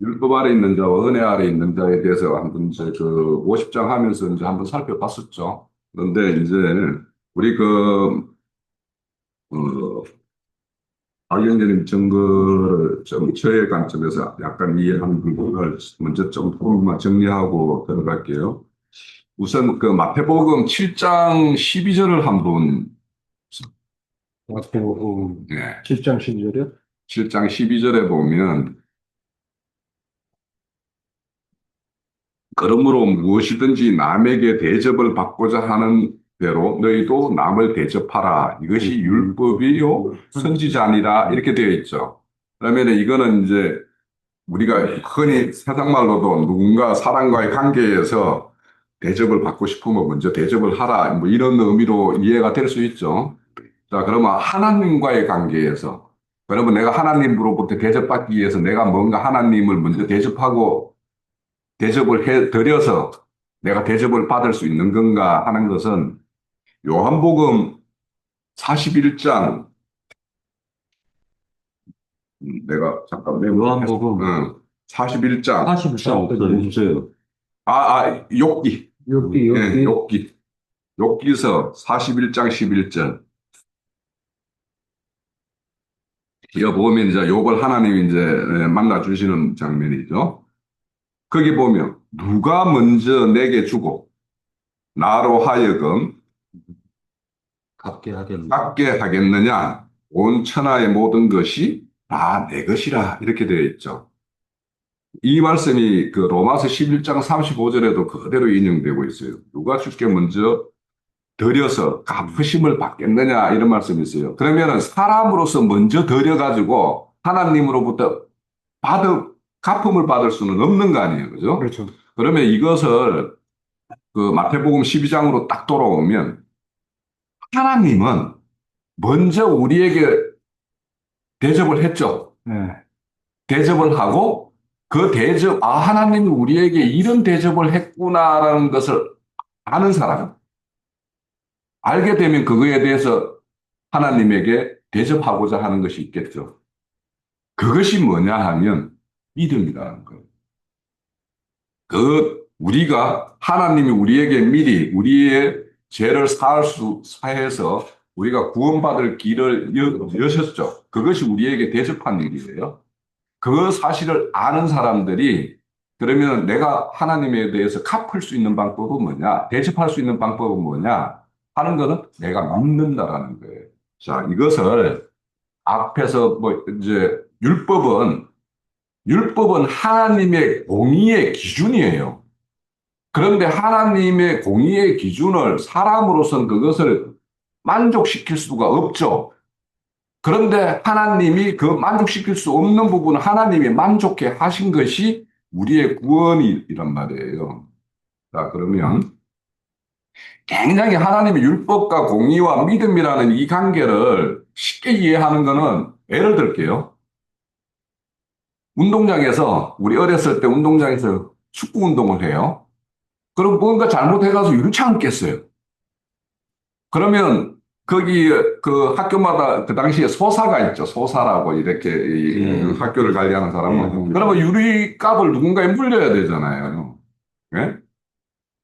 율법 아래 있는 자와 은혜 아래 있는 자에 대해서 한번 이제 그 50장 하면서 이제 한번 살펴봤었죠. 그런데 이제 우리 어, 박영재님 증거를 좀 저의 관점에서 약간 이해하는 부분을 먼저 좀 조금만 정리하고 들어갈게요. 우선 그 마태복음 7장 12절을 한번, 마태복음 예, 7장 12절이요? 7장 12절에 보면 그러므로 무엇이든지 남에게 대접을 받고자 하는 대로 너희도 남을 대접하라. 이것이 율법이요, 선지자니라. 이렇게 되어 있죠. 그러면 이거는 이제 우리가 흔히 세상말로도 누군가 사람과의 관계에서 대접을 받고 싶으면 먼저 대접을 하라. 뭐 이런 의미로 이해가 될 수 있죠. 자, 그러면 하나님과의 관계에서 그러면 내가 하나님으로부터 대접받기 위해서 내가 뭔가 하나님을 먼저 대접하고 대접을 해 드려서 내가 대접을 받을 수 있는 건가 하는 것은 요한복음 41장, 내가 잠깐 메모했어. 요한복음 41장. 41장 없어요. 주세요. 욥기. 욥기, 예, 욥기. 욥기서 41장 11절. 이거 보면 이제 욥을 하나님이 이제 만나 주시는 장면이죠. 거기 보면 누가 먼저 내게 주고 나로 하여금 갚게 하겠네. 깎게 하겠느냐? 온 천하의 모든 것이 다 내 것이라. 이렇게 되어 있죠. 이 말씀이 그 로마서 11장 35절에도 그대로 인용되고 있어요. 누가 주께 먼저 드려서 갚으심을 받겠느냐 이런 말씀이 있어요. 그러면은 사람으로서 먼저 드려가지고 하나님으로부터 받을 갚음을 받을 수는 없는 거 아니에요, 그죠? 그렇죠. 그러면 이것을 그 마태복음 12장으로 딱 돌아오면 하나님은 먼저 우리에게 대접을 했죠. 네. 대접을 하고 그 대접, 하나님이 우리에게 이런 대접을 했구나라는 것을 아는 사람, 알게 되면 그거에 대해서 하나님에게 대접하고자 하는 것이 있겠죠. 그것이 뭐냐 하면 믿음이라는 거예요. 우리가 하나님이 우리에게 미리 우리의 죄를 사해서 우리가 구원받을 길을 여셨죠. 그것이 우리에게 대접한 일이에요. 그 사실을 아는 사람들이 그러면 내가 하나님에 대해서 갚을 수 있는 방법은 뭐냐? 대접할 수 있는 방법은 뭐냐? 하는 것은 내가 믿는다라는 거예요. 자, 이것을 앞에서 뭐 이제 율법은 하나님의 공의의 기준이에요. 그런데 하나님의 공의의 기준을 사람으로서는 그것을 만족시킬 수가 없죠. 그런데 하나님이 그 만족시킬 수 없는 부분을 하나님이 만족해 하신 것이 우리의 구원이란 말이에요. 자, 그러면 굉장히 하나님의 율법과 공의와 믿음이라는 이 관계를 쉽게 이해하는 것은 예를 들게요. 운동장에서 우리 어렸을 때 운동장에서 축구 운동을 해요. 그럼 뭔가 잘못해가서 유리창을 깼어요. 그러면 거기 그 학교마다 그 당시에 소사가 있죠. 소사라고 이렇게 그 학교를 관리하는 사람은. 그러면 유리값을 누군가에 물려야 되잖아요. 예?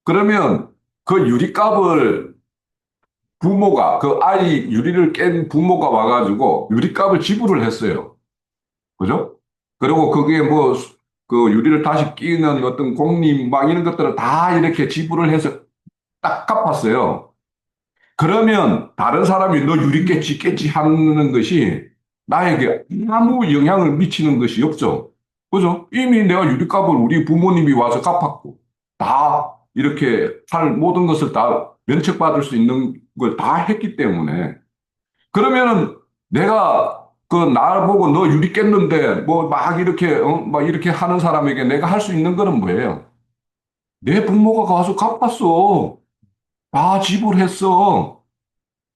그러면 그 유리값을 부모가 그 아이 유리를 깬 부모가 와가지고 유리값을 지불을 했어요. 그죠? 그리고 그게 뭐 그 유리를 다시 끼는 어떤 공림 막 이런 것들을 다 이렇게 지불을 해서 딱 갚았어요. 그러면 다른 사람이 너 유리 깼지 깼지 하는 것이 나에게 아무 영향을 미치는 것이 없죠. 그죠? 이미 내가 유리값을 우리 부모님이 와서 갚았고 다 이렇게 할 모든 것을 다 면책받을 수 있는 걸 다 했기 때문에 그러면은 내가 그 날 보고 너 유리 깼는데 뭐 막 이렇게 막 이렇게 하는 사람에게 내가 할 수 있는 거는 뭐예요? 내 부모가 가서 갚았어. 다 지불했어.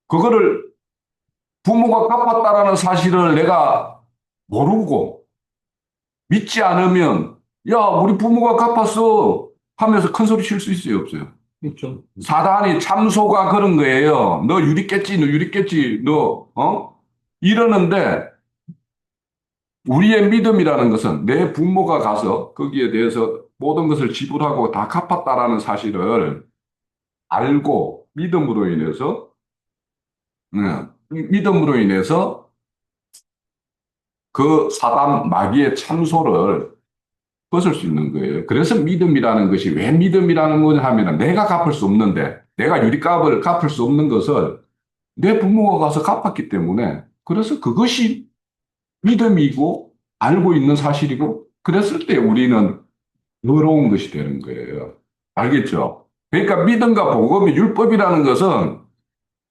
그거를 부모가 갚았다라는 사실을 내가 모르고 믿지 않으면 야, 우리 부모가 갚았어 하면서 큰 소리 칠 수 있어요, 없어요? 있죠. 사단이 참소가 그런 거예요. 너 유리 깼지, 너 유리 깼지, 너, 이러는데 우리의 믿음이라는 것은 내 부모가 가서 거기에 대해서 모든 것을 지불하고 다 갚았다라는 사실을 알고 믿음으로 인해서 그 사단 마귀의 참소를 벗을 수 있는 거예요. 그래서 믿음이라는 것이 왜 믿음이라는 거냐 하면 내가 갚을 수 없는데 내가 유리값을 갚을 수 없는 것을 내 부모가 가서 갚았기 때문에 그래서 그것이 믿음이고 알고 있는 사실이고 그랬을 때 우리는 의로운 것이 되는 거예요. 알겠죠? 그러니까 믿음과 복음이 율법이라는 것은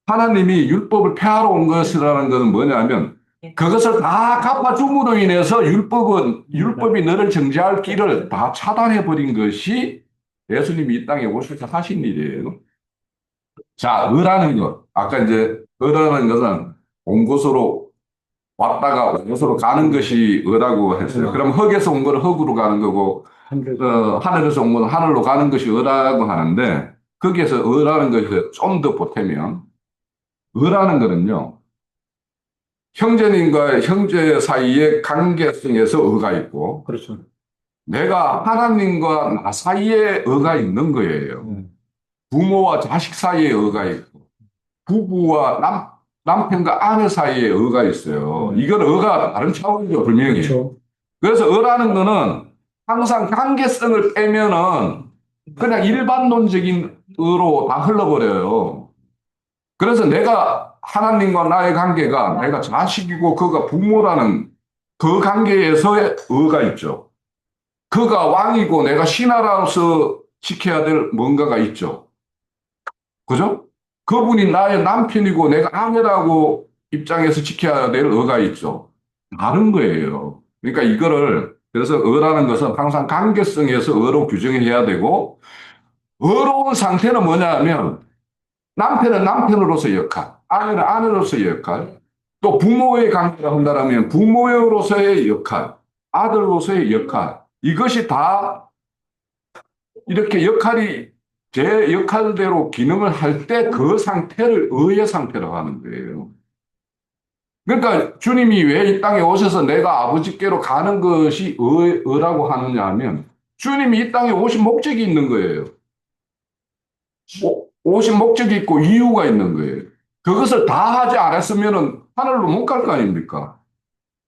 하나님이 율법을 폐하러 온 것이라는 것은 뭐냐면 그것을 다 갚아줌으로 인해서 율법이 너를 정죄할 길을 다 차단해 버린 것이 예수님이 이 땅에 오셔서 하신 일이에요. 자, 의라는 것. 아까 이제 의라는 것은 온 곳으로 왔다가 온 곳으로 가는 것이 의라고 했어요. 그럼 흙에서 온 거는 흙으로 가는 거고 하늘에서 온 거는 하늘로 가는 것이 의라고 하는데 거기에서 의라는 것을 좀 더 보태면 의라는 거는요. 형제님과 형제 사이의 관계성에서 의가 있고 그렇죠. 내가 하나님과 나 사이에 의가 있는 거예요. 부모와 자식 사이에 의가 있고 부부와 남편과 아내 사이에 의가 있어요. 이건 의가 다른 차원이죠, 분명히. 그렇죠. 그래서 의라는 거는 항상 관계성을 빼면은 그냥 일반론적인 의로 다 흘러버려요. 그래서 내가 하나님과 나의 관계가 내가 자식이고 그가 부모라는 그 관계에서의 의가 있죠. 그가 왕이고 내가 신하로서 지켜야 될 뭔가가 있죠. 그죠? 그분이 나의 남편이고 내가 아내라고 입장에서 지켜야 될 의가 있죠. 다른 거예요. 그러니까 이거를 그래서 의라는 것은 항상 관계성에서 의로 규정해야 되고 의로운 상태는 뭐냐 하면 남편은 남편으로서의 역할, 아내는 아내로서의 역할, 또 부모의 관계가 한다면 부모로서의 역할, 아들로서의 역할, 이것이 다 이렇게 제 역할대로 기능을 할 때 그 상태를 의의 상태라고 하는 거예요. 그러니까 주님이 왜 이 땅에 오셔서 내가 아버지께로 가는 것이 의라고 하느냐 하면 주님이 이 땅에 오신 목적이 있는 거예요. 오신 목적이 있고 이유가 있는 거예요. 그것을 다 하지 않았으면 하늘로 못 갈 거 아닙니까?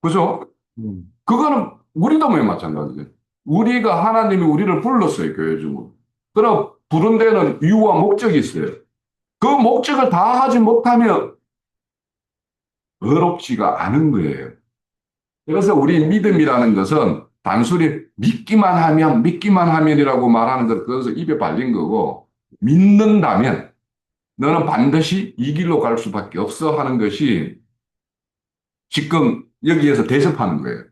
그죠? 그거는 우리도 마찬가지예요. 우리가 하나님이 우리를 불렀어요, 교회 중으로. 그럼 부른 데는 이유와 목적이 있어요. 그 목적을 다 하지 못하면 어렵지가 않은 거예요. 그래서 우리 믿음이라는 것은 단순히 믿기만 하면이라고 말하는 것, 그것을 입에 발린 거고, 믿는다면 너는 반드시 이 길로 갈 수밖에 없어 하는 것이 지금 여기에서 대접하는 거예요.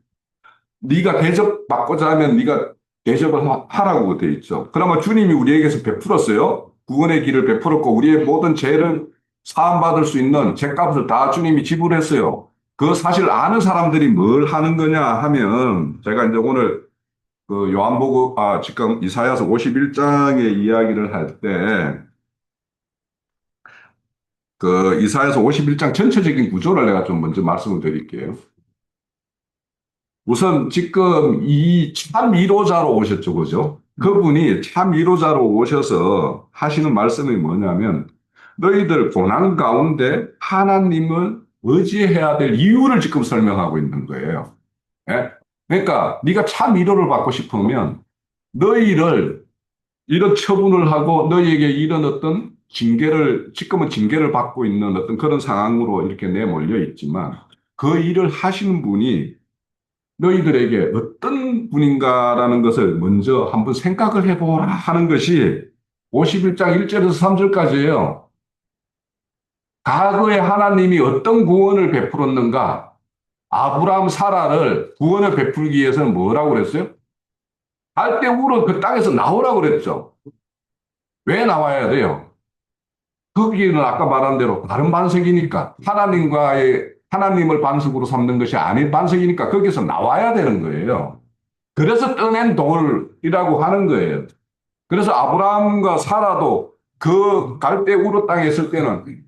네가 대접받고자 하면 네가 대접을 하라고 돼 있죠. 그러면 주님이 우리에게서 베풀었어요. 구원의 길을 베풀었고 우리의 모든 죄를 사함받을 수 있는 죄값을 다 주님이 지불했어요. 그 사실 아는 사람들이 뭘 하는 거냐 하면 제가 이제 오늘 그 지금 이사야서 51장의 이야기를 할 때 그 이사야서 51장 전체적인 구조를 내가 좀 먼저 말씀을 드릴게요. 우선 지금 이 참 위로자로 오셨죠, 그죠? 그분이 참 위로자로 오셔서 하시는 말씀이 뭐냐면 너희들 고난 가운데 하나님을 의지해야 될 이유를 지금 설명하고 있는 거예요. 예? 그러니까 네가 참 위로를 받고 싶으면 너희를 이런 처분을 하고 너희에게 이런 어떤 지금은 징계를 받고 있는 어떤 그런 상황으로 이렇게 내몰려 있지만 그 일을 하시는 분이 너희들에게 어떤 분인가라는 것을 먼저 한번 생각을 해보라 하는 것이 51장 1절에서 3절까지예요. 과거에 하나님이 어떤 구원을 베풀었는가? 아브라함, 사라를 구원을 베풀기 위해서는 뭐라고 그랬어요? 갈대우로 그 땅에서 나오라고 그랬죠. 왜 나와야 돼요? 거기는 아까 말한 대로 다른 반석이니까 하나님을 반석으로 삼는 것이 아닌 반석이니까 거기서 나와야 되는 거예요. 그래서 떠낸 돌이라고 하는 거예요. 그래서 아브라함과 사라도 그 갈대 우르 땅에 있을 때는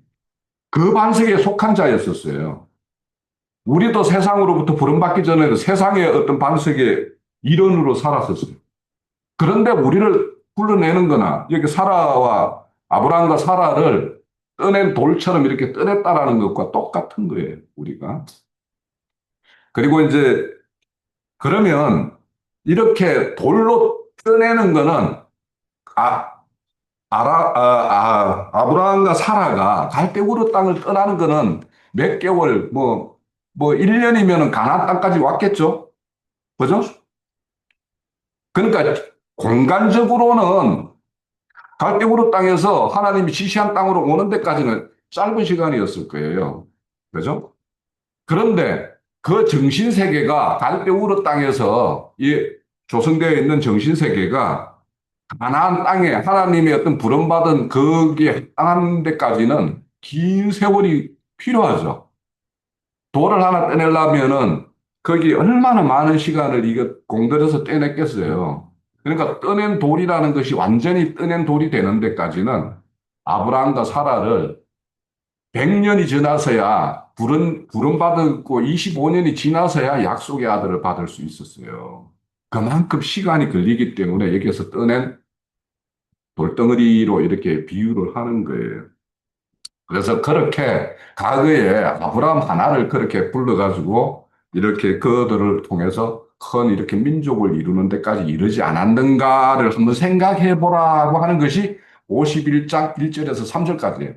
그 반석에 속한 자였었어요. 우리도 세상으로부터 부름받기 전에도 세상의 어떤 반석의 일원으로 살았었어요. 그런데 우리를 불러내는 거나 여기 사라와 아브라함과 사라를 떠낸 돌처럼 이렇게 떠냈다라는 것과 똑같은 거예요, 우리가. 그리고 이제 그러면 이렇게 돌로 떠내는 거는 아, 아브라함과 사라가 갈대우르 땅을 떠나는 거는 몇 개월, 뭐 1년이면 가나안 땅까지 왔겠죠? 그죠? 그러니까 공간적으로는 갈대우르 땅에서 하나님이 지시한 땅으로 오는 데까지는 짧은 시간이었을 거예요. 그죠? 그런데 그 정신세계가 갈대우르 땅에서 이 조성되어 있는 정신세계가 가나안 땅에 하나님의 어떤 부름받은 거기에 합당한 데까지는 긴 세월이 필요하죠. 돌을 하나 떼내려면은 거기 얼마나 많은 시간을 이거 공들여서 떼냈겠어요. 그러니까 떠낸 돌이라는 것이 완전히 떠낸 돌이 되는 데까지는 아브라함과 사라를 100년이 지나서야 부름받았고 25년이 지나서야 약속의 아들을 받을 수 있었어요. 그만큼 시간이 걸리기 때문에 여기에서 떠낸 돌덩어리로 이렇게 비유를 하는 거예요. 그래서 그렇게 과거에 아브라함 하나를 그렇게 불러가지고 이렇게 그들을 통해서 큰 이렇게 민족을 이루는 데까지 이르지 않았는가를 한번 생각해 보라고 하는 것이 51장 1절에서 3절까지예요.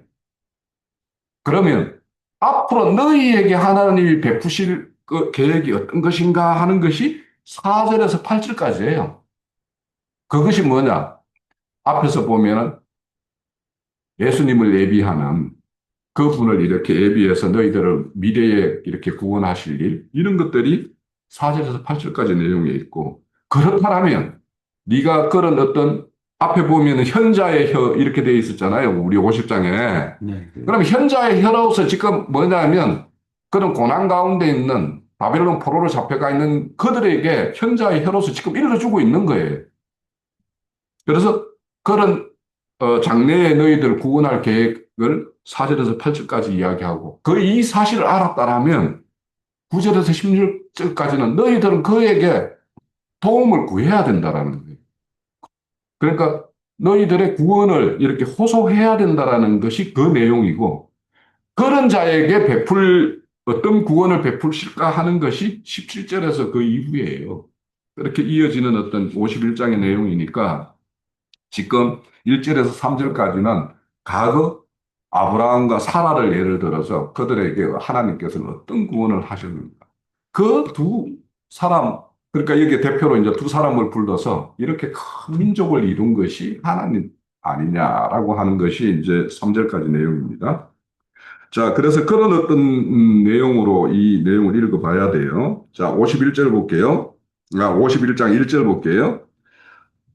그러면 앞으로 너희에게 하나님이 베푸실 그 계획이 어떤 것인가 하는 것이 4절에서 8절까지예요. 그것이 뭐냐? 앞에서 보면은 예수님을 예비하는 그분을 이렇게 예비해서 너희들을 미래에 이렇게 구원하실 일, 이런 것들이 4절에서 8절까지 내용에 있고, 그렇다면 네가 그런 어떤 앞에 보면 현자의 혀 이렇게 되어 있었잖아요. 우리 50장에. 네. 네. 그럼 현자의 혀로서 지금 뭐냐면 그런 고난 가운데 있는 바벨론 포로로 잡혀가 있는 그들에게 현자의 혀로서 지금 일러주고 있는 거예요. 그래서 그런 장래에 너희들을 구원할 계획을 4절에서 8절까지 이야기하고 그 이 사실을 알았다라면 9절에서 16절까지는 너희들은 그에게 도움을 구해야 된다라는 거예요. 그러니까 너희들의 구원을 이렇게 호소해야 된다라는 것이 그 내용이고 그런 자에게 어떤 구원을 베풀실까 하는 것이 17절에서 그 이후예요. 그렇게 이어지는 어떤 51장의 내용이니까 지금 1절에서 3절까지는 과거 아브라함과 사라를 예를 들어서 그들에게 하나님께서는 어떤 구원을 하셨는가. 그 두 사람, 그러니까 여기 대표로 이제 두 사람을 불러서 이렇게 큰 민족을 이룬 것이 하나님 아니냐라고 하는 것이 이제 3절까지 내용입니다. 자, 그래서 그런 어떤 내용으로 이 내용을 읽어봐야 돼요. 자, 51절 볼게요. 51장 1절 볼게요.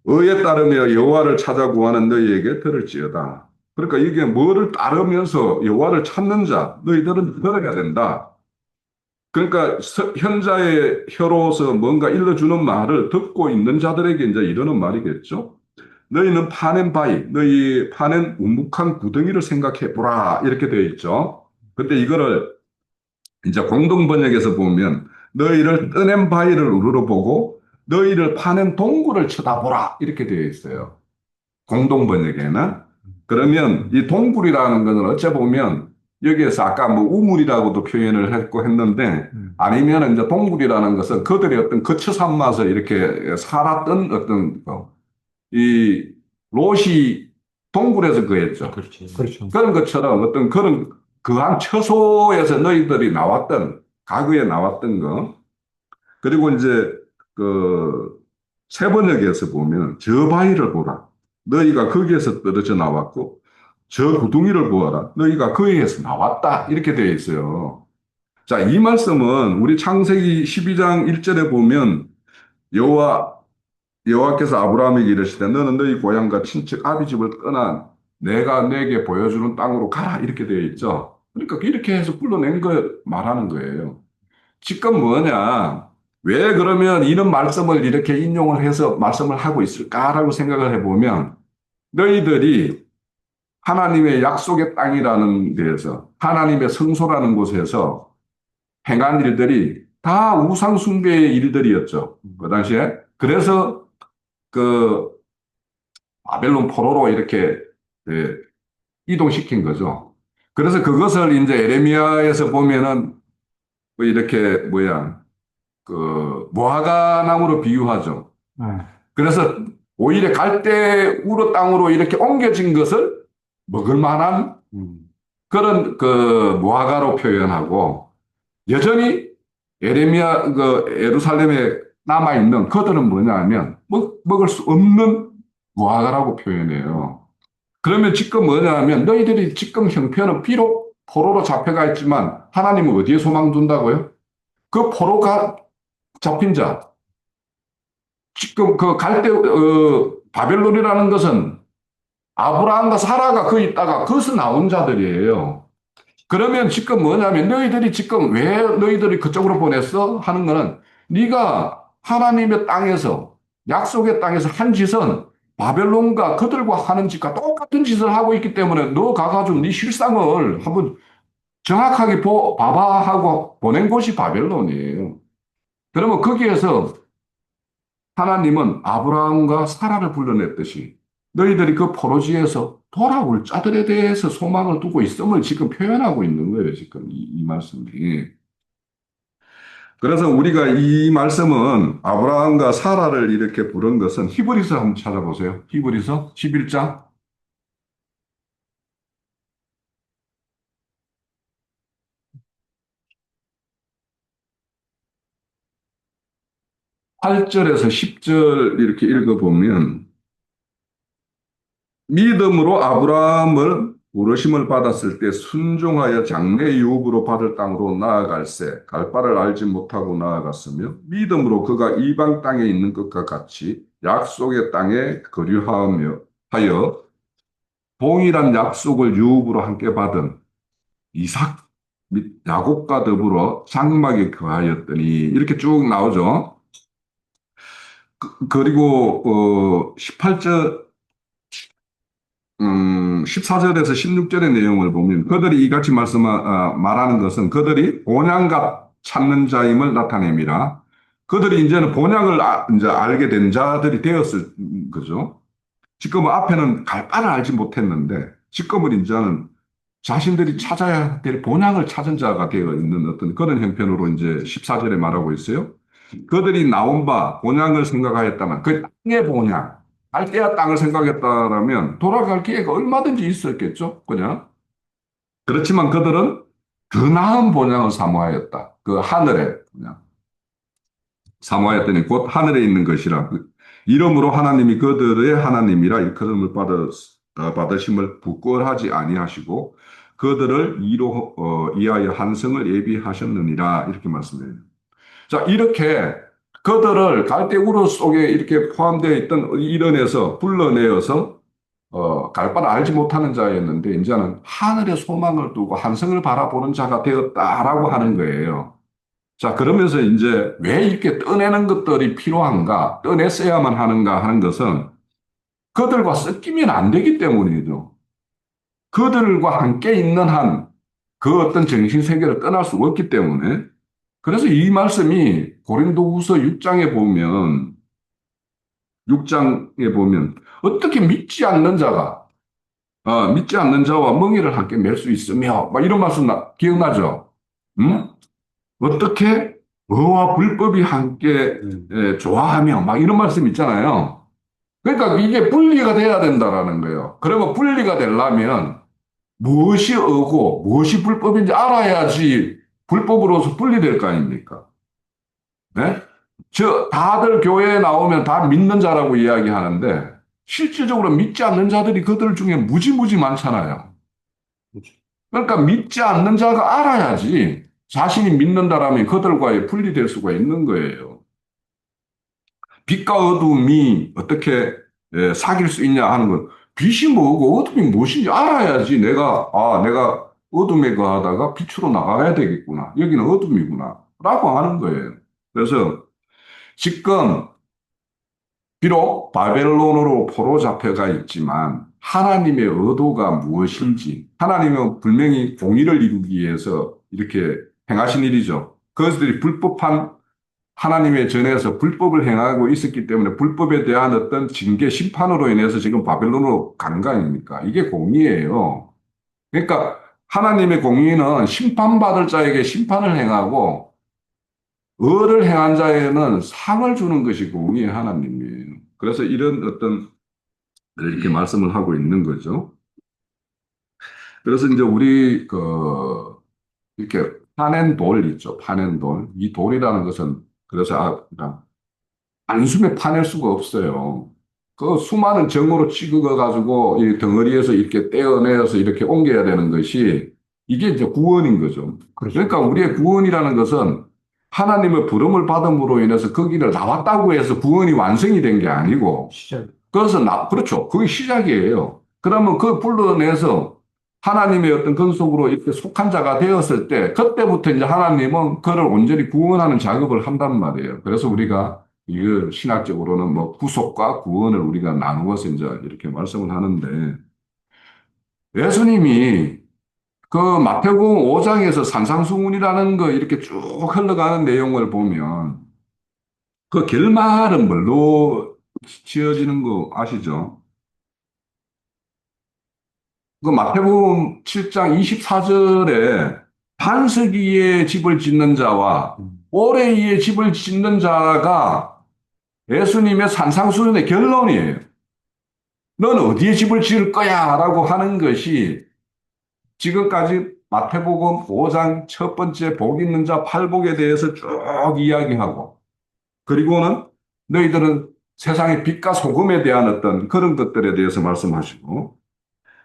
의에 따르며 여호와를 찾아 구하는 너희에게 들을지어다. 그러니까 이게 뭐를 따르면서 여호와를 찾는 자, 너희들은 들어야 된다. 그러니까 현자의 혀로서 뭔가 일러주는 말을 듣고 있는 자들에게 이제 이러는 말이겠죠. 너희는 파낸 바위, 너희 파낸 우묵한 구덩이를 생각해 보라. 이렇게 되어 있죠. 근데 이거를 이제 공동 번역에서 보면 너희를 떠낸 바위를 우러러보고 너희를 파낸 동굴을 쳐다보라. 이렇게 되어 있어요. 공동 번역에는. 그러면 이 동굴이라는 것은 어째 보면 여기에서 아까 뭐 우물이라고도 표현을 했고 했는데 아니면 이제 동굴이라는 것은 그들의 어떤 거처 삼아서 이렇게 살았던 어떤 이 롯이 동굴에서 거했죠. 그렇죠. 그런 것처럼 어떤 그런 그한 처소에서 너희들이 나왔던 과거에 나왔던 거 그리고 이제 그 세 번역에서 보면 저 바위를 보라. 너희가 거기에서 떨어져 나왔고 저 구덩이를 보아라. 너희가 거기에서 나왔다. 이렇게 되어 있어요. 자, 이 말씀은 우리 창세기 12장 1절에 보면 여호와께서 아브라함에게 이르시되 너는 너희 고향과 친척 아비 집을 떠나 내가 내게 보여주는 땅으로 가라. 이렇게 되어 있죠. 그러니까 이렇게 해서 불러낸 거 말하는 거예요. 지금 뭐냐? 왜 그러면 이런 말씀을 이렇게 인용을 해서 말씀을 하고 있을까라고 생각을 해보면 너희들이 하나님의 약속의 땅이라는 데에서 하나님의 성소라는 곳에서 행한 일들이 다 우상숭배의 일들이었죠. 그 당시에. 그래서 그 바벨론 포로로 이렇게 예, 이동시킨 거죠. 그래서 그것을 이제 에레미야에서 보면은 뭐 이렇게 뭐야 그 무화과나무로 비유하죠. 그래서 오히려 갈대 우르 땅으로 이렇게 옮겨진 것을 먹을 만한 그런 그 무화과로 표현하고 여전히 에레미야 그 예루살렘에 남아 있는 그들은 뭐냐면 먹을 수 없는 무화과라고 표현해요. 그러면 지금 뭐냐면 너희들이 지금 형편은 비록 포로로 잡혀가 있지만 하나님은 어디에 소망 둔다고요? 그 포로가 잡힌 자 지금 그 갈대 바벨론이라는 것은 아브라함과 사라가 그 있다가 거기서 나온 자들이에요. 그러면 지금 뭐냐면 너희들이 지금 왜 너희들이 그쪽으로 보냈어? 하는 거는 네가 하나님의 땅에서 약속의 땅에서 한 짓은 바벨론과 그들과 하는 짓과 똑같은 짓을 하고 있기 때문에 너 가가지고 네 실상을 한번 정확하게 봐봐 하고 보낸 곳이 바벨론이에요. 그러면 거기에서 하나님은 아브라함과 사라를 불러냈듯이 너희들이 그 포로지에서 돌아올 자들에 대해서 소망을 두고 있음을 지금 표현하고 있는 거예요. 지금 이 말씀이. 그래서 우리가 이 말씀은 아브라함과 사라를 이렇게 부른 것은 히브리서 한번 찾아보세요. 히브리서 11장 8절에서 10절 이렇게 읽어보면 믿음으로 아브라함을 부르심을 받았을 때 순종하여 장래 유업으로 받을 땅으로 나아갈새 갈 바를 알지 못하고 나아갔으며 믿음으로 그가 이방 땅에 있는 것과 같이 약속의 땅에 거류하며 하여 동일한 약속을 유업으로 함께 받은 이삭 및 야곱과 더불어 장막에 거하였더니 이렇게 쭉 나오죠. 그리고 18절 14절에서 16절의 내용을 보면 그들이 이같이 말하는 것은 그들이 본향값 찾는 자임을 나타냅니다. 그들이 이제는 본향을 이제 알게 된 자들이 되었을 거죠. 지금은 앞에는 갈 바를 알지 못했는데 지금은 이제는 자신들이 찾아야 될 본향을 찾은 자가 되어 있는 어떤 그런 형편으로 이제 14절에 말하고 있어요. 그들이 나온 바 본향을 생각하였다면 그 땅의 본향, 갈대아 땅을 생각했다라면 돌아갈 기회가 얼마든지 있었겠죠. 그냥. 그렇지만 그들은 더 나은 본향을 사모하였다. 그 하늘에 그냥 사모하였더니 곧 하늘에 있는 것이라. 이러므로 하나님이 그들의 하나님이라 일컬음을 받으심을 부끄러워하지 아니하시고 그들을 이하여 한성을 예비하셨느니라 이렇게 말씀해요. 자, 이렇게 그들을 갈대 우르 속에 이렇게 포함되어 있던 일원에서 불러내어서 갈 바를 알지 못하는 자였는데 이제는 하늘의 소망을 두고 한성을 바라보는 자가 되었다라고 하는 거예요. 자, 그러면서 이제 왜 이렇게 떠내는 것들이 필요한가, 떠냈어야만 하는가 하는 것은 그들과 섞이면 안 되기 때문이죠. 그들과 함께 있는 한 그 어떤 정신 세계를 떠날 수 없기 때문에 그래서 이 말씀이 고린도후서 6장에 보면 어떻게 믿지 않는 자와 멍에를 함께 맬 수 있으며 막 이런 말씀 기억나죠? 응? 어떻게 의와 불법이 함께 좋아하며 막 이런 말씀 있잖아요. 그러니까 이게 분리가 돼야 된다라는 거예요. 그러면 분리가 되려면 무엇이 의고 무엇이 불법인지 알아야지 불법으로서 분리될 거 아닙니까? 네? 다들 교회에 나오면 다 믿는 자라고 이야기하는데 실질적으로 믿지 않는 자들이 그들 중에 무지무지 많잖아요. 그러니까 믿지 않는 자가 알아야지 자신이 믿는다라면 그들과의 분리될 수가 있는 거예요. 빛과 어둠이 어떻게 사귈 수 있냐 하는 건 빛이 뭐고 어둠이 무엇인지 알아야지 내가 어둠에 거하다가 빛으로 나가야 되겠구나. 여기는 어둠이구나. 라고 하는 거예요. 그래서 지금 비록 바벨론으로 포로 잡혀가 있지만 하나님의 의도가 무엇인지 하나님은 분명히 공의를 이루기 위해서 이렇게 행하신 일이죠. 그것들이 불법한 하나님의 전에서 불법을 행하고 있었기 때문에 불법에 대한 어떤 징계, 심판으로 인해서 지금 바벨론으로 가는 거 아닙니까? 이게 공의예요. 그러니까 하나님의 공의는 심판받을 자에게 심판을 행하고 의를 행한 자에게는 상을 주는 것이 공의의 하나님이에요. 그래서 이런 어떤 이렇게 말씀을 하고 있는 거죠. 그래서 이제 우리 이렇게 파낸 돌 있죠. 파낸 돌. 이 돌이라는 것은 그래서 단숨에 파낼 수가 없어요. 그 수많은 정으로 찍어 가지고 이 덩어리에서 이렇게 떼어내서 이렇게 옮겨야 되는 것이 이게 이제 구원인 거죠. 그러니까 우리의 구원이라는 것은 하나님의 부름을 받음으로 인해서 거기를 나왔다고 해서 구원이 완성이 된 게 아니고 시작. 그래서 그렇죠. 그게 시작이에요. 그러면 그 불러내서 하나님의 어떤 근속으로 이렇게 속한 자가 되었을 때, 그때부터 이제 하나님은 그를 온전히 구원하는 작업을 한단 말이에요. 그래서 우리가 이걸 신학적으로는 뭐 구속과 구원을 우리가 나누어서 이제 이렇게 말씀을 하는데, 예수님이 그 마태복음 5장에서 산상수훈이라는 거 이렇게 쭉 흘러가는 내용을 보면, 그 결말은 뭘로 지어지는 거 아시죠? 그 마태복음 7장 24절에 반석 위에 집을 짓는 자와 오래 위에 집을 짓는 자가 예수님의 산상수훈의 결론이에요. 넌 어디에 집을 지을 거야? 라고 하는 것이 지금까지 마태복음 5장 첫 번째 복 있는 자 팔복에 대해서 쭉 이야기하고 그리고는 너희들은 세상의 빛과 소금에 대한 어떤 그런 것들에 대해서 말씀하시고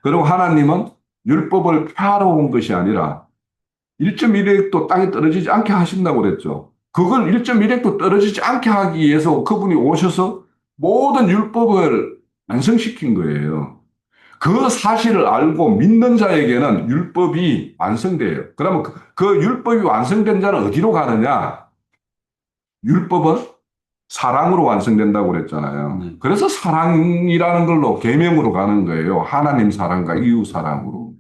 그리고 하나님은 율법을 폐하러 온 것이 아니라 1.1획도 땅에 떨어지지 않게 하신다고 그랬죠. 그걸 1.1획도 떨어지지 않게 하기 위해서 그분이 오셔서 모든 율법을 완성시킨 거예요. 그 사실을 알고 믿는 자에게는 율법이 완성돼요. 그러면 그 율법이 완성된 자는 어디로 가느냐? 율법은 사랑으로 완성된다고 그랬잖아요. 그래서 사랑이라는 걸로 계명으로 가는 거예요. 하나님 사랑과 이웃 사랑으로.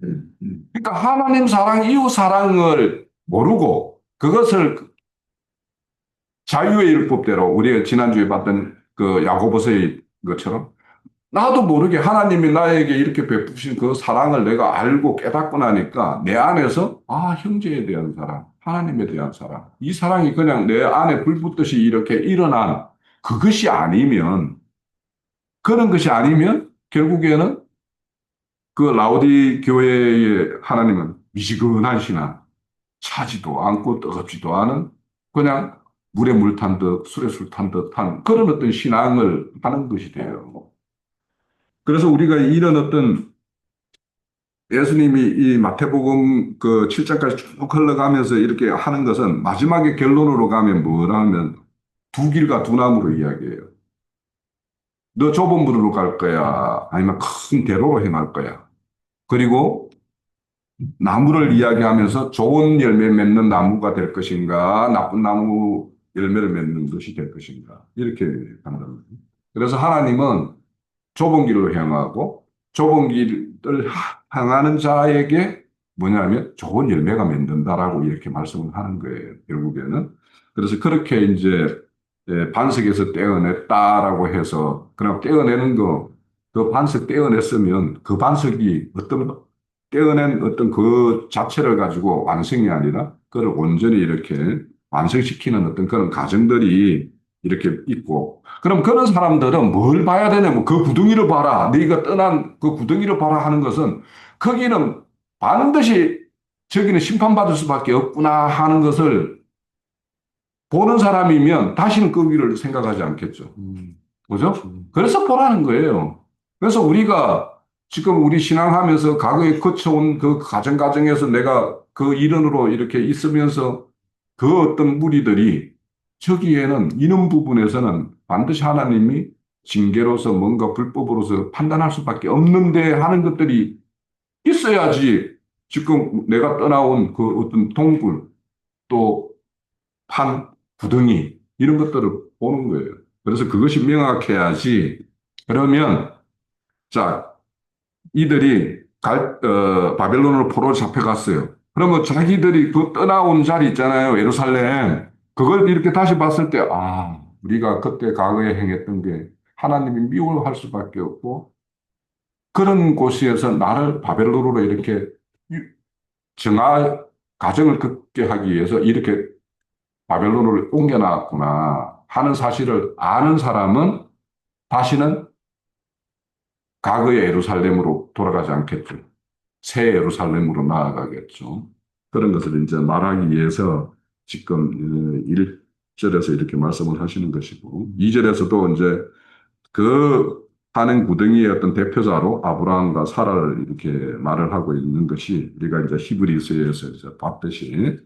그러니까 하나님 사랑, 이웃 사랑을 모르고 그것을 자유의 율법대로 우리가 지난주에 봤던 그 야고보서의 것처럼 나도 모르게 하나님이 나에게 이렇게 베푸신 그 사랑을 내가 알고 깨닫고 나니까 내 안에서 형제에 대한 사랑, 하나님에 대한 사랑, 이 사랑이 그냥 내 안에 불 붙듯이 이렇게 일어난 그것이 아니면 그런 것이 아니면 결국에는 그 라오디 교회의 하나님은 미지근한 신앙, 차지도 않고 뜨겁지도 않은 그냥 물에 물 탄 듯 술에 술 탄 듯한 그런 어떤 신앙을 하는 것이 돼요. 그래서 우리가 이런 어떤 예수님이 이 마태복음 그 7장까지 쭉 흘러가면서 이렇게 하는 것은 마지막에 결론으로 가면 뭐라면 두 길과 두 나무로 이야기해요. 너 좁은 물로 갈 거야? 아니면 큰 대로로 행할 거야? 그리고 나무를 이야기하면서 좋은 열매 맺는 나무가 될 것인가, 나쁜 나무 열매를 맺는 것이 될 것인가, 이렇게 한다는 거예요. 그래서 하나님은 좁은 길로 향하고, 좁은 길을 향하는 자에게 뭐냐면 좋은 열매가 맺는다라고 이렇게 말씀을 하는 거예요, 결국에는. 그래서 그렇게 이제 반석에서 떼어냈다라고 해서, 그럼 떼어내는 거, 그 반석 떼어냈으면 그 반석이 떼어낸 어떤 그 자체를 가지고 완성이 아니라 그걸 온전히 이렇게 완성시키는 어떤 그런 과정들이 이렇게 있고 그럼 그런 사람들은 뭘 봐야 되냐면 그 구덩이를 봐라. 네가 떠난 그 구덩이를 봐라 하는 것은 거기는 반드시 저기는 심판받을 수밖에 없구나 하는 것을 보는 사람이면 다시는 거기를 생각하지 않겠죠. 그죠? 그래서 보라는 거예요. 그래서 우리가 지금 우리 신앙하면서 과거에 거쳐온 그 과정에서 내가 그 일원으로 이렇게 있으면서 그 어떤 무리들이 저기에는 이런 부분에서는 반드시 하나님이 징계로서 뭔가 불법으로서 판단할 수밖에 없는데 하는 것들이 있어야지 지금 내가 떠나온 그 어떤 동굴 또 판, 구덩이 이런 것들을 보는 거예요. 그래서 그것이 명확해야지 그러면 자 이들이 바벨론으로 포로로 잡혀갔어요. 그러면 자기들이 그 떠나온 자리 있잖아요. 예루살렘. 그걸 이렇게 다시 봤을 때, 우리가 그때 과거에 행했던 게 하나님이 미워할 수밖에 없고, 그런 곳에서 나를 바벨론으로 이렇게 정화, 가정을 긋게 하기 위해서 이렇게 바벨론을 옮겨놨구나 하는 사실을 아는 사람은 다시는 과거의 예루살렘으로 돌아가지 않겠죠. 새 예루살렘으로 나아가겠죠. 그런 것을 이제 말하기 위해서 지금 1절에서 이렇게 말씀을 하시는 것이고, 2절에서도 이제 그 하는 구덩이의 어떤 대표자로 아브라함과 사라를 이렇게 말을 하고 있는 것이 우리가 이제 히브리서에서 이제 봤듯이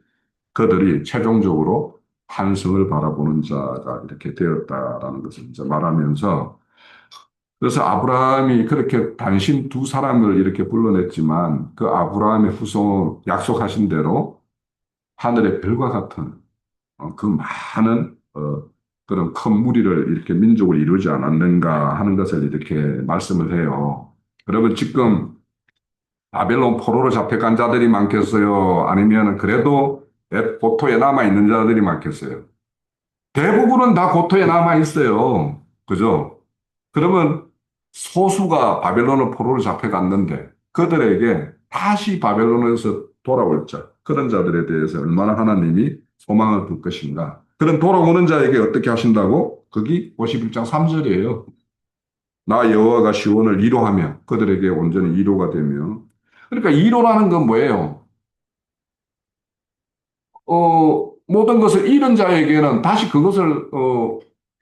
그들이 최종적으로 환성을 바라보는 자가 이렇게 되었다라는 것을 이제 말하면서 그래서 아브라함이 그렇게 단신 두 사람을 이렇게 불러냈지만 그 아브라함의 후손 약속하신 대로 하늘의 별과 같은 그 많은 그런 큰 무리를 이렇게 민족을 이루지 않았는가 하는 것을 이렇게 말씀을 해요. 여러분 지금 바벨론 포로로 잡혀간 자들이 많겠어요? 아니면 그래도 고토에 남아 있는 자들이 많겠어요? 대부분은 다 고토에 남아 있어요. 그죠? 그러면 소수가 바벨론을 포로로 잡혀갔는데 그들에게 다시 바벨론에서 돌아올 자, 그런 자들에 대해서 얼마나 하나님이 소망을 둘 것인가. 그런 돌아오는 자에게 어떻게 하신다고? 거기 51장 3절이에요. 나 여호와가 시온을 위로하며 그들에게 온전히 위로가 되며. 그러니까 위로라는 건 뭐예요? 모든 것을 잃은 자에게는 다시 그것을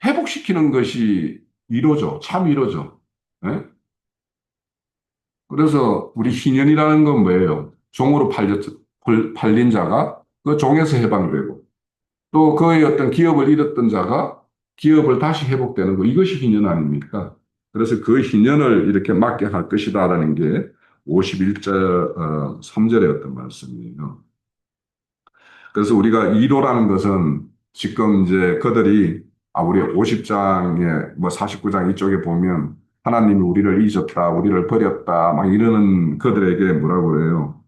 회복시키는 것이 위로죠. 참 위로죠. 예? 그래서 우리 희년이라는 건 뭐예요? 종으로 팔린 자가 그 종에서 해방되고 또 그의 어떤 기업을 잃었던 자가 기업을 다시 회복되는 거 이것이 희년 아닙니까? 그래서 그 희년을 이렇게 맡게 할 것이다라는 게 51절 3절의 어떤 말씀이에요. 그래서 우리가 이로라는 것은 지금 이제 그들이 우리 50장에 뭐 49장 이쪽에 보면 하나님이 우리를 잊었다, 우리를 버렸다, 막 이러는 그들에게 뭐라고 그래요?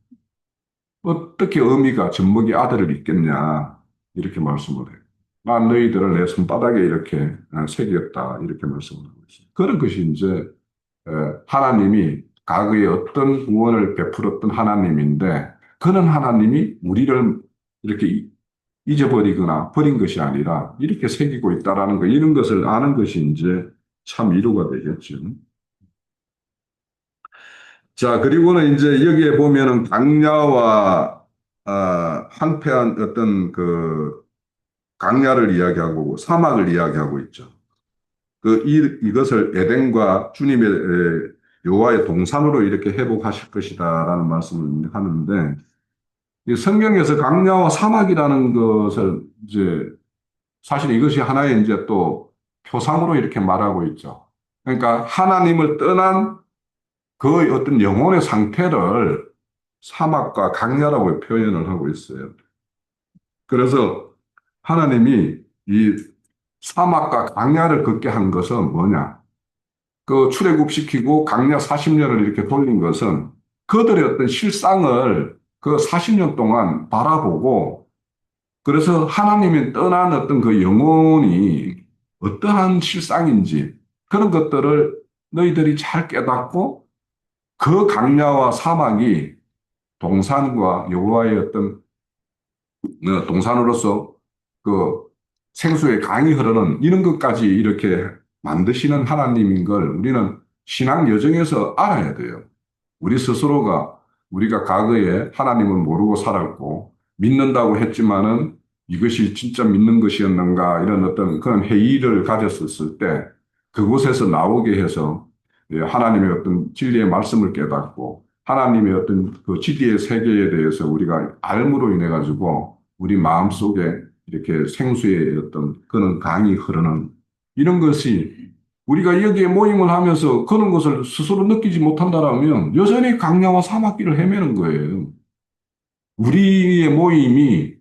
어떻게 어미가 젖먹이 아들을 잊겠냐? 이렇게 말씀을 해요. 난 너희들을 내 손바닥에 이렇게 새겼다. 이렇게 말씀을 하고 있어요. 그런 것이 이제 하나님이 과거에 어떤 구원을 베풀었던 하나님인데 그런 하나님이 우리를 이렇게 잊어버리거나 버린 것이 아니라 이렇게 새기고 있다라는 거 이런 것을 아는 것이 이제 참 위로가 되겠죠. 자, 그리고는 이제 여기에 보면은 강야와 황폐한 어떤 그 강야를 이야기하고 사막을 이야기하고 있죠. 이것을 에덴과 주님의 여호와의 동산으로 이렇게 회복하실 것이다라는 말씀을 하는데 이 성경에서 강야와 사막이라는 것을 이제 사실 이것이 하나의 이제 또 표상으로 이렇게 말하고 있죠. 그러니까 하나님을 떠난 그 어떤 영혼의 상태를 사막과 강야라고 표현을 하고 있어요. 그래서 하나님이 이 사막과 강야를 걷게 한 것은 뭐냐? 그 출애굽시키고 강야 40년을 이렇게 돌린 것은 그들의 어떤 실상을 그 40년 동안 바라보고 그래서 하나님이 떠난 어떤 그 영혼이 어떠한 실상인지 그런 것들을 너희들이 잘 깨닫고 그 강야와 사막이 동산과 여호와의 어떤 동산으로서 그 생수의 강이 흐르는 이런 것까지 이렇게 만드시는 하나님인 걸 우리는 신앙 여정에서 알아야 돼요. 우리 스스로가 우리가 과거에 하나님을 모르고 살았고 믿는다고 했지만은 이것이 진짜 믿는 것이었는가 이런 어떤 그런 회의를 가졌었을 때 그곳에서 나오게 해서 하나님의 어떤 진리의 말씀을 깨닫고 하나님의 어떤 그 진리의 세계에 대해서 우리가 알므로 인해 가지고 우리 마음속에 이렇게 생수의 어떤 그런 강이 흐르는 이런 것이 우리가 여기에 모임을 하면서 그런 것을 스스로 느끼지 못한다라면 여전히 강야와 사막길을 헤매는 거예요. 우리의 모임이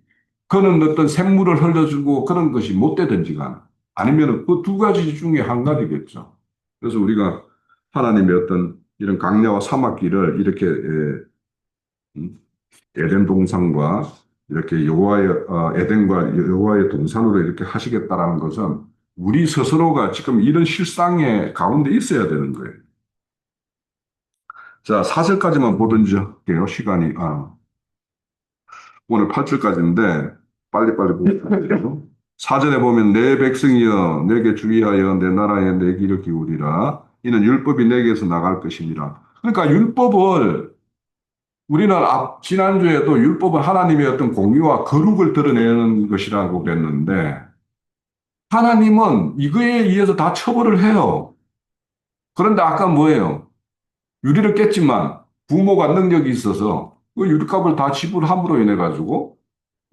그런 어떤 샘물을 흘려주고 그런 것이 못 되든지가 아니면 그 두 가지 중에 한 가지겠죠. 그래서 우리가 하나님의 어떤 이런 강야와 사막길을 이렇게 에덴 동산과 이렇게 여호와의 에덴과 여호와의 동산으로 이렇게 하시겠다라는 것은 우리 스스로가 지금 이런 실상의 가운데 있어야 되는 거예요. 자, 4절까지만 보든지 할게요. 시간이 오늘 8절까지인데 빨리빨리 보세요. 4절에 보면 내 백성이여 내게 주의하여 내 나라에 내 귀를 기울이라 이는 율법이 내게서 나갈 것이니라. 그러니까 율법을 우리는 지난주에도 율법은 하나님의 어떤 공의와 거룩을 드러내는 것이라고 그랬는데 하나님은 이거에 의해서 다 처벌을 해요. 그런데 아까 뭐예요? 유리를 깼지만 부모가 능력이 있어서 그 유리값을 다 지불함으로 인해 가지고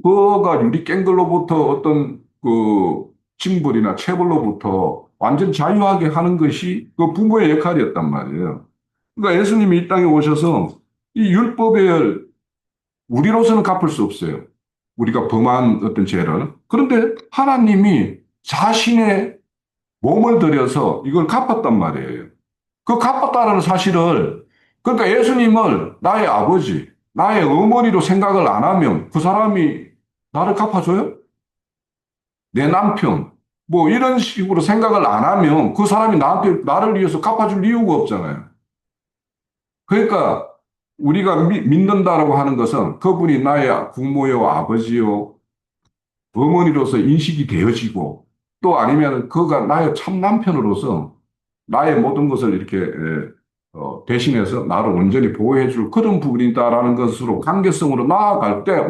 그가 유리 깬 걸로부터 어떤 그 징벌이나 체벌로부터 완전 자유하게 하는 것이 그 부모의 역할이었단 말이에요. 그러니까 예수님이 이 땅에 오셔서 이 율법을 우리로서는 갚을 수 없어요. 우리가 범한 어떤 죄를. 그런데 하나님이 자신의 몸을 들여서 이걸 갚았단 말이에요. 그 갚았다는 사실을, 그러니까 예수님을 나의 아버지, 나의 어머니로 생각을 안 하면 그 사람이 나를 갚아줘요? 내 남편, 뭐 이런 식으로 생각을 안 하면 그 사람이 나를 위해서 갚아줄 이유가 없잖아요. 그러니까 우리가 믿는다라고 하는 것은 그분이 나의 부모요, 아버지요, 어머니로서 인식이 되어지고 또 아니면 그가 나의 참 남편으로서 나의 모든 것을 이렇게 대신해서 나를 온전히 보호해 줄 그런 부분이다라는 것으로 관계성으로 나아갈 때,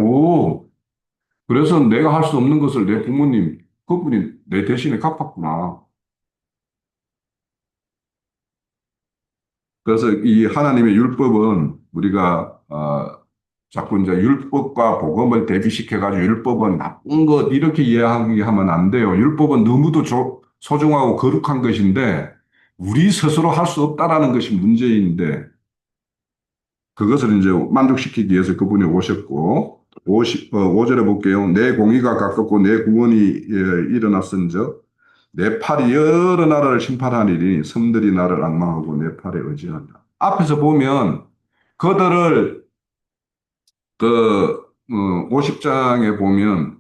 그래서 내가 할 수 없는 것을 내 부모님, 그분이 내 대신에 갚았구나. 그래서 이 하나님의 율법은 우리가 자꾸 이제 율법과 복음을 대비시켜가지고 율법은 나쁜 것 이렇게 이해하면 안 돼요. 율법은 너무도 소중하고 거룩한 것인데 우리 스스로 할 수 없다라는 것이 문제인데 그것을 이제 만족시키기 위해서 그분이 오셨고 5절에 볼게요. 내 공의가 가깝고 내 구원이 일어났은즉 내 팔이 여러 나라를 심판하리니 섬들이 나를 앙망하고 내 팔에 의지한다. 앞에서 보면 그들을 그 50장에 보면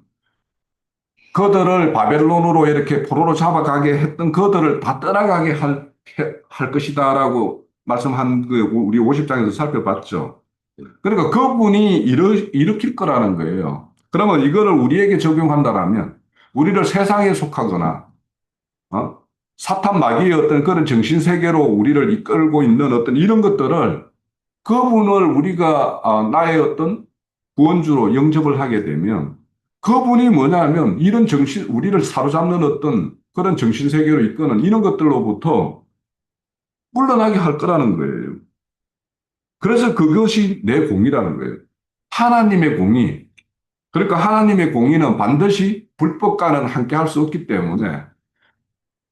그들을 바벨론으로 이렇게 포로로 잡아가게 했던 그들을 다 떠나가게 할 것이다라고 말씀한 그 우리 50장에서 살펴봤죠. 그러니까 그분이 일으킬 거라는 거예요. 그러면 이거를 우리에게 적용한다라면 우리를 세상에 속하거나 어? 사탄 마귀의 어떤 그런 정신세계로 우리를 이끌고 있는 어떤 이런 것들을 그분을 우리가 나의 어떤 구원주로 영접을 하게 되면 그분이 뭐냐면 이런 우리를 사로잡는 어떤 그런 정신세계로 이끄는 이런 것들로부터 물러나게 할 거라는 거예요. 그래서 그것이 내 공이라는 거예요. 하나님의 공의. 그러니까 하나님의 공의는 반드시 불법과는 함께 할 수 없기 때문에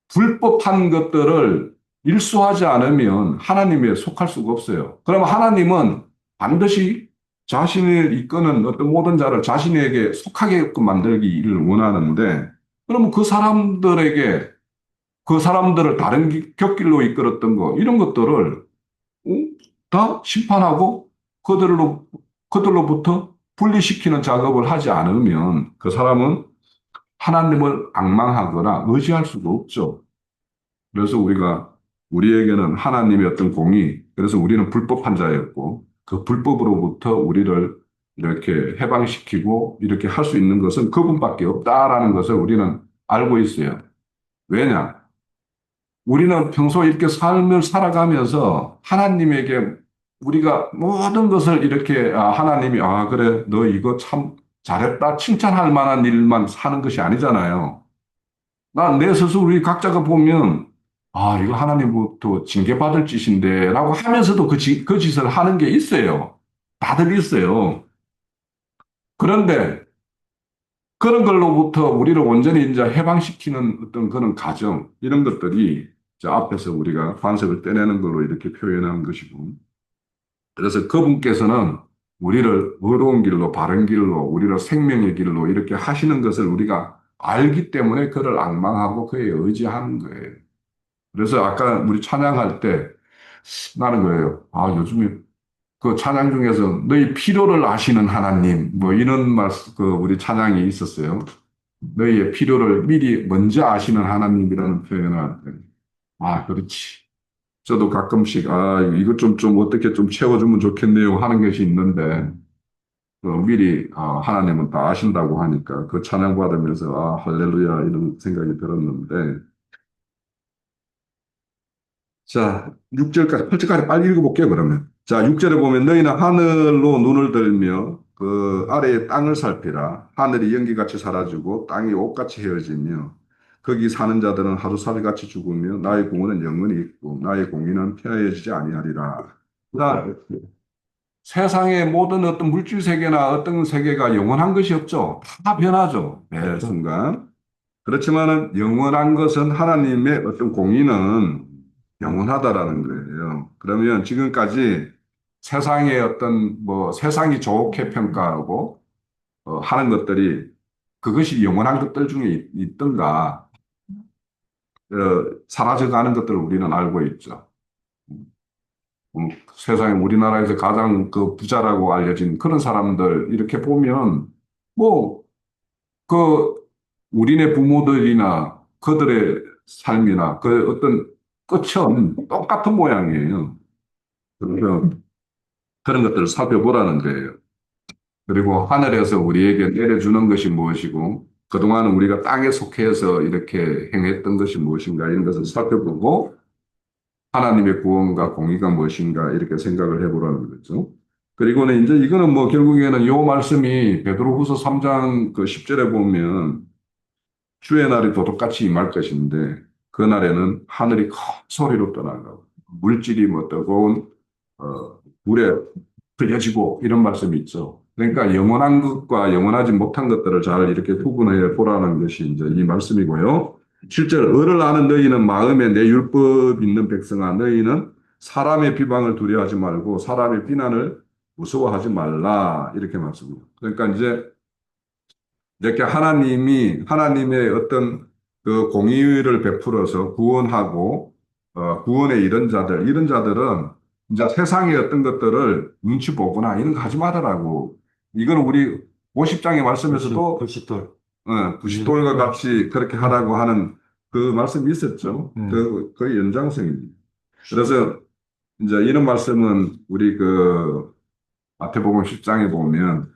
불법한 것들을 일수하지 않으면 하나님에 속할 수가 없어요. 그러면 하나님은 반드시 자신을 이끄는 어떤 모든 자를 자신에게 속하게끔 만들기를 원하는데, 그러면 그 사람들을 다른 곁길로 이끌었던 거, 이런 것들을 다 심판하고 그들로부터 분리시키는 작업을 하지 않으면 그 사람은 하나님을 앙망하거나 의지할 수가 없죠. 그래서 우리에게는 하나님의 어떤 공의, 그래서 우리는 불법한 자였고, 그 불법으로부터 우리를 이렇게 해방시키고 이렇게 할 수 있는 것은 그분밖에 없다라는 것을 우리는 알고 있어요. 왜냐? 우리는 평소 이렇게 삶을 살아가면서 하나님에게 우리가 모든 것을 이렇게 하나님이 그래 너 이거 참 잘했다 칭찬할 만한 일만 사는 것이 아니잖아요. 난 내 스스로 우리 각자가 보면 이거 하나님부터 징계받을 짓인데 라고 하면서도 그 짓을 하는 게 있어요. 다들 있어요. 그런데 그런 걸로부터 우리를 온전히 이제 해방시키는 어떤 그런 과정, 이런 것들이 저 앞에서 우리가 관습을 떼내는 걸로 이렇게 표현한 것이고, 그래서 그분께서는 우리를 의로운 길로, 바른 길로, 우리를 생명의 길로 이렇게 하시는 것을 우리가 알기 때문에 그를 앙망하고 그에 의지하는 거예요. 그래서 아까 우리 찬양할 때 나는 거예요. 요즘에 그 찬양 중에서 너희 필요를 아시는 하나님, 뭐 이런 우리 찬양이 있었어요. 너희의 필요를 미리 먼저 아시는 하나님이라는 표현을, 그렇지. 저도 가끔씩, 이거 좀 어떻게 좀 채워주면 좋겠네요 하는 것이 있는데, 미리, 하나님은 다 아신다고 하니까 그 찬양 받으면서, 할렐루야, 이런 생각이 들었는데, 자, 6절까지, 8절까지 빨리 읽어볼게요, 그러면. 자, 6절에 보면 너희는 하늘로 눈을 들며 그 아래의 땅을 살피라. 하늘이 연기같이 사라지고 땅이 옷같이 헤어지며 거기 사는 자들은 하루살이같이 죽으며 나의 공원은 영원히 있고 나의 공의는 폐하여지지 아니하리라. 자, 세상의 모든 어떤 물질 세계나 어떤 세계가 영원한 것이 없죠. 다 변하죠. 매 순간. 그렇지만은 영원한 것은 하나님의 어떤 공의는 영원하다라는 거예요. 그러면 지금까지 세상의 어떤 세상이 좋게 평가하고 하는 것들이 그것이 영원한 것들 중에 있던가 사라져가는 것들을 우리는 알고 있죠. 세상에 우리나라에서 가장 그 부자라고 알려진 그런 사람들 이렇게 보면 뭐 그 우리네 부모들이나 그들의 삶이나 그 어떤 끝은 똑같은 모양이에요. 그래서 그런 것들을 살펴보라는 거예요. 그리고 하늘에서 우리에게 내려주는 것이 무엇이고 그동안 우리가 땅에 속해서 이렇게 행했던 것이 무엇인가 이런 것을 살펴보고 하나님의 구원과 공의가 무엇인가 이렇게 생각을 해보라는 거죠. 그리고는 이제 이거는 뭐 결국에는 요 말씀이 베드로후서 3장 그 10절에 보면 주의 날이 도둑같이 임할 것인데 그날에는 하늘이 큰 소리로 떠나가고 물질이 뭐 뜨거운 불에 흘려지고 이런 말씀이 있죠. 그러니까 영원한 것과 영원하지 못한 것들을 잘 이렇게 구분해 보라는 것이 이제 이 말씀이고요. 실제로 을을 아는 너희는 마음에 내 율법 있는 백성아 너희는 사람의 비방을 두려워하지 말고 사람의 비난을 무서워하지 말라 이렇게 말씀합니다. 그러니까 이제 이렇게 하나님이 하나님의 어떤 그 공의를 베풀어서 구원하고 구원에 이런 자들은 이제 세상의 어떤 것들을 눈치 보거나 이런 거 하지 말아라고. 이거는 우리 50장의 말씀에서도 불시돌. 부시돌과 같이 그렇게 하라고 하는 그 말씀이 있었죠. 그 연장성입니다. 그래서 이제 이런 말씀은 우리 그 마태복음 10장에 보면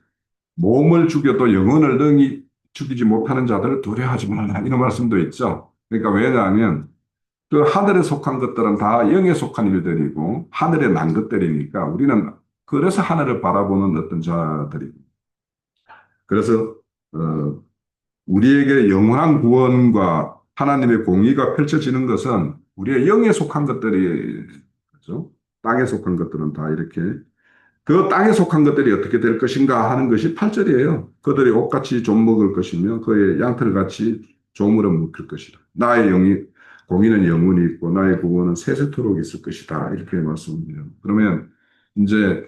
몸을 죽여도 영혼을 능히 죽이지 못하는 자들을 두려워하지 말라. 이런 말씀도 있죠. 그러니까 왜냐하면 그 하늘에 속한 것들은 다 영에 속한 일들이고 하늘에 난 것들이니까 우리는 그래서 하늘을 바라보는 어떤 자들이고 그래서 우리에게 영원한 구원과 하나님의 공의가 펼쳐지는 것은 우리의 영에 속한 것들이 그죠? 땅에 속한 것들은 다 이렇게 그 땅에 속한 것들이 어떻게 될 것인가 하는 것이 8절이에요. 그들이 옷같이 좀 먹을 것이며 그의 양털같이 조물어 먹을 것이다. 나의 영이 공의는 영원히 있고 나의 구원은 세세토록 있을 것이다. 이렇게 말씀해요. 그러면 이제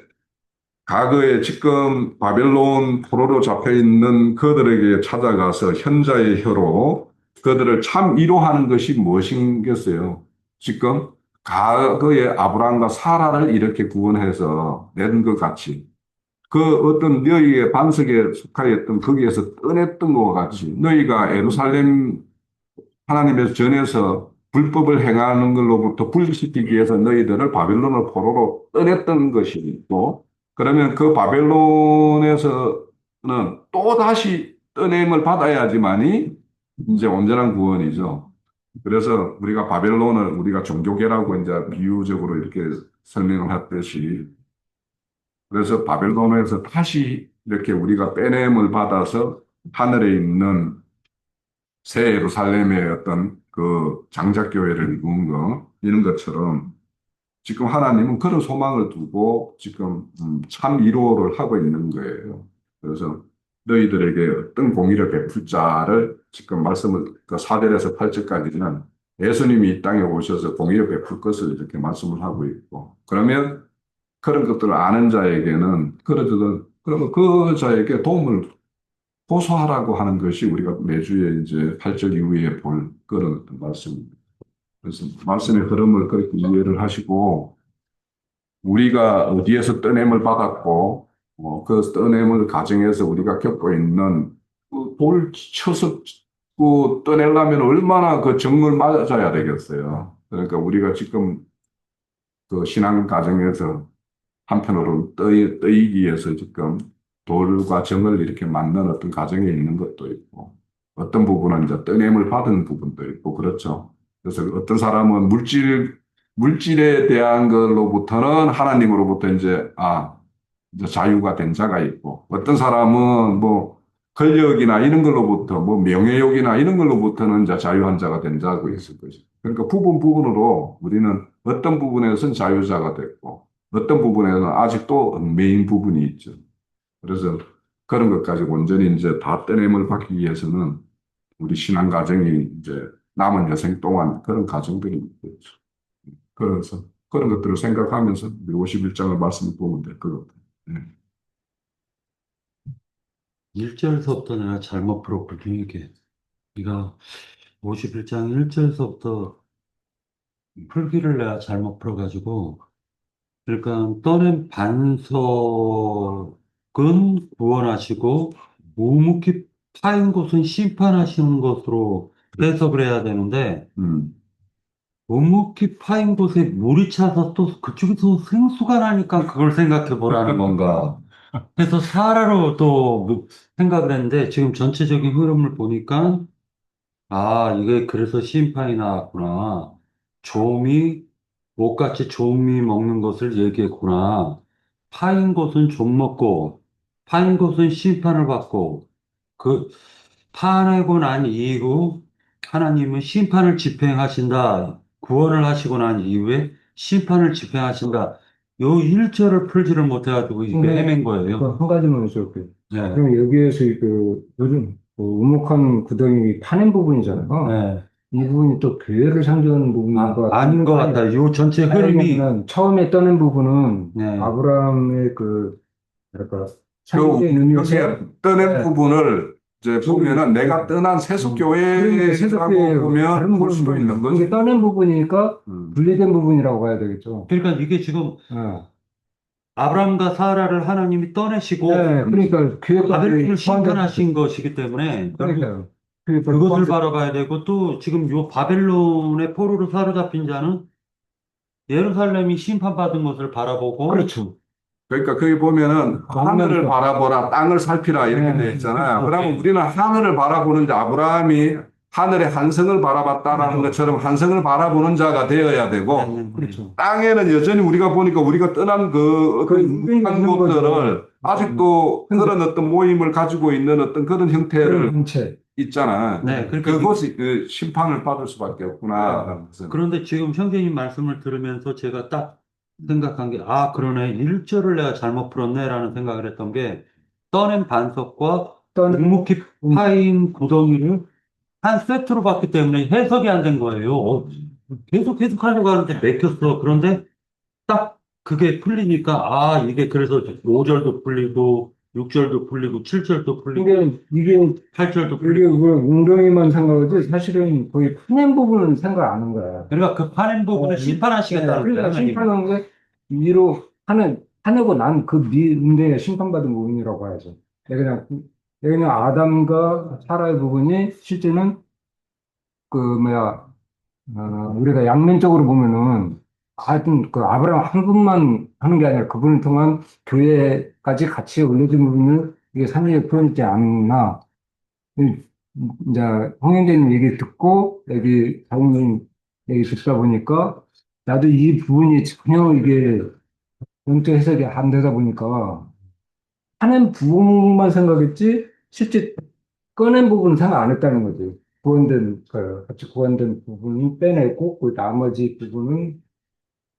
과거에 지금 바벨론 포로로 잡혀 있는 그들에게 찾아가서 현자의 혀로 그들을 참 위로하는 것이 무엇이겠어요? 지금 과거에 아브라함과 사라를 이렇게 구원해서 낸 것 같이 그 어떤 너희의 반석에 속하였던 거기에서 떠냈던 것과 같이 너희가 예루살렘 하나님의 전에서 불법을 행하는 걸로부터 분리시키기 위해서 너희들을 바벨론을 포로로 떠냈던 것이 있고 그러면 그 바벨론에서는 또 다시 떠냄을 받아야지만이 이제 온전한 구원이죠. 그래서 우리가 바벨론을 우리가 종교계라고 이제 비유적으로 이렇게 설명을 했듯이 그래서 바벨론에서 다시 이렇게 우리가 빼냄을 받아서 하늘에 있는 새 예루살렘의 어떤 그 장작교회를 이룬 거, 이런 것처럼 지금 하나님은 그런 소망을 두고 지금 참 위로를 하고 있는 거예요. 그래서 너희들에게 어떤 공의를 베풀 자를 지금 말씀을 그 4절에서 8절까지는 예수님이 이 땅에 오셔서 공의를 베풀 것을 이렇게 말씀을 하고 있고 그러면 그런 것들을 아는 자에게는 그러면 그 자에게 도움을 호소하라고 하는 것이 우리가 매주에 이제 8절 이후에 볼 그런 어떤 말씀입니다. 그래서 말씀의 흐름을 그렇게 이해를 하시고, 우리가 어디에서 떠냄을 받았고, 그 떠냄을 가정에서 우리가 겪고 있는 그돌 쳐서 떠내려면 얼마나 그 정을 맞아야 되겠어요. 그러니까 우리가 지금 그 신앙 가정에서 한편으로는 떠이기 위해서 지금 돌과 정을 이렇게 만든 어떤 가정에 있는 것도 있고, 어떤 부분은 이제 떠냄을 받은 부분도 있고, 그렇죠. 그래서 어떤 사람은 물질에 대한 걸로부터는 하나님으로부터 이제 자유가 된 자가 있고, 어떤 사람은 뭐 권력이나 이런 걸로부터, 뭐 명예욕이나 이런 걸로부터는 이제 자유한 자가 된 자가 있을 것이죠. 그러니까 부분으로 우리는 어떤 부분에서는 자유자가 됐고, 어떤 부분에는 아직도 얽매인 부분이 있죠. 그래서 그런 것까지 온전히 이제 다 떼냄을 받기 위해서는 우리 신앙 가정이 이제 남은 여생 동안 그런 가정들이 있겠죠. 그래서 그런 것들을 생각하면서 우리 51장을 말씀을 보면 될 것 같아요. 네. 1절서부터 내가 잘못 풀었거든요, 이게. 네가 51장 1절서부터 풀기를 내가 잘못 풀어가지고, 그러니까 떠낸 반석은 구원하시고, 묵묵히 파인 곳은 심판하시는 것으로 해석을 해야 되는데, 음, 묵묵히 파인 곳에 물이 차서 또 그쪽에서 생수가 나니까 그걸 생각해 보라는 건가. 그래서 사라로 또 생각을 했는데, 지금 전체적인 흐름을 보니까, 아, 이게 그래서 심판이 나왔구나. 좀이, 못같이 좀이 먹는 것을 얘기했구나. 파인 것은 좀 먹고, 파인 것은 심판을 받고, 그, 파내고 난 이후, 하나님은 심판을 집행하신다. 구원을 하시고 난 이후에 심판을 집행하신다. 요 일절을 풀지를 못해가지고 이게 헤맨 거예요. 한 가지만 여쭤볼게요. 네. 그럼 여기에서 요즘 우묵한 구덩이 파낸 부분이잖아요. 네. 이 부분이 또 교회를 상징하는 부분인 것 아닌 것 같은데, 같아요. 요 전체 흐름이, 아니면은 처음에 떠는 부분은 네. 아브라함의 그, 뭐랄까, 그 상징적인 의미에서 여기에 떠낸 네. 부분을 이제 보면은 내가 떠난 그러니까 세속교회라고 세속교회 보면 다른 볼 수도 부분, 있는 이게 거죠. 떠낸 부분이니까 음. 분리된 부분이라고 봐야 되겠죠. 그러니까 이게 지금 네. 아브람과 사라를 하나님이 떠내시고 네, 그러니까 교회가 바벨론을 심판하신 것이기 때문에 결국 그러니까요. 교회가 그것을 바라봐야 되고 또 지금 요 바벨론의 포로로 사로잡힌 자는 예루살렘이 심판받은 것을 바라보고 그렇죠. 그러니까 거기 보면은 하늘을 만나니까. 바라보라, 땅을 살피라 이렇게 네. 되어 있잖아요. 네. 그러면 우리는 하늘을 바라보는데 아브라함이 하늘의 한성을 바라봤다라는 것처럼 한성을 바라보는 자가 되어야 되고 그렇죠. 땅에는 여전히 우리가 보니까 우리가 떠난 그 그 어떤 있는 한 거죠. 곳들을 아직도 근데 그런 어떤 모임을 가지고 있는 어떤 그런 그런 형태를 형체. 있잖아. 네, 그러니까 그것이 그 심판을 받을 수밖에 없구나라는 것은. 그런데 지금 형제님 말씀을 들으면서 제가 딱 생각한 게, 아, 그러네. 일절을 내가 잘못 풀었네라는 생각을 했던 게, 떠낸 반석과 떠는 묵묵히 파인 구덩이를 한 세트로 봤기 때문에 해석이 안 된 거예요. 계속 하려고 하는데 맥혔어. 그런데 딱 그게 풀리니까, 아, 이게 그래서 5절도 풀리고, 6절도 풀리고, 7절도 풀리고, 이게 8절도 이게 풀리고. 뭐 웅덩이만 생각하지 사실은 거의 파낸 부분은 생각 안 한 거야. 그러니까 그 파낸 부분을 네, 심판하시겠다는 거예요. 그러니까 하나님이. 심판한 게 위로 파내고 난 그 웅덩이가 심판받은 부분이라고 봐야죠. 내가 그냥 아담과 사라의 부분이 실제는 그 뭐야 우리가 양면적으로 보면은 하여튼 그 아브라함 한 분만 하는 게 아니라 그분을 통한 교회까지 같이 올려진 부분을 이게 삼위에 표현되지 않나. 이- 이제 홍영재님 얘기 듣고 여기 장모님 얘기 듣다 보니까 나도 이 부분이 전혀 이게 원태 해석이 안 되다 보니까 하는 부분만 생각했지 실제 꺼낸 부분은 생각 안 했다는 거지. 같이 구원된 부분은 빼내고 그 나머지 부분은